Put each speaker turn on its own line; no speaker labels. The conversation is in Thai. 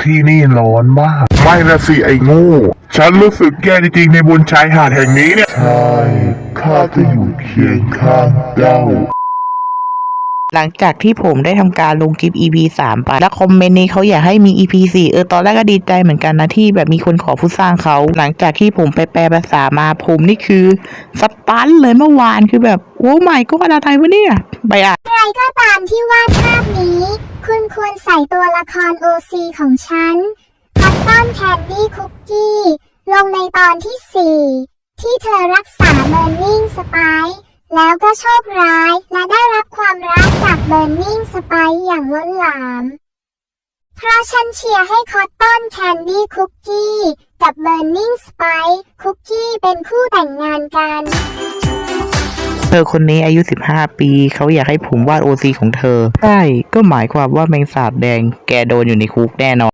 ที่นี่ร้อนมาก ไม่นะสิไอ้โง่ฉันรู้สึกแย่จริงๆในบนชายหาดแห่งนี้เนี่ยใช่ข้าจะอยู่เคียงข้างเจ้า
หลังจากที่ผมได้ทำการลงคลิป EP 3 ไปแล้วคอมเมนต์นี้เขาอยากให้มี EP 4ตอนแรกก็ดีใจเหมือนกันนะที่แบบมีคนขอผู้สร้างเขาหลังจากที่ผมไปแปลภาษามาผมนี่คือสตันเลยเมื่อวานคือแบบโอ้ไม่ก็อะไรวะเนี่ยไปอ่ะ
ใครก็ตามที่วาดภาพนี้ คุณควรใส่ตัวละคร OC ของฉันคัตตันแคนดี้คุกกี้ลงในตอนที่ 4 ที่เธอรักษาเบอร์นิ่งสไปซ์แล้วก็โชคร้ายและได้รับความรักจากเบอร์นิ่งสไปซ์อย่างล้นหลาม เพราะฉันเชียร์ให้คอตตอนแคนดี้คุกกี้กับเบอร์นิ่งสไปซ์คุกกี้เป็นคู่แต่งงานกัน
เธอคนนี้อายุ 15 ปีเขาอยากให้ผมวาด OC ของเธอใช่ก็หมายความว่าแมงสาบแดงแกโดนอยู่ในคุกแน่นอน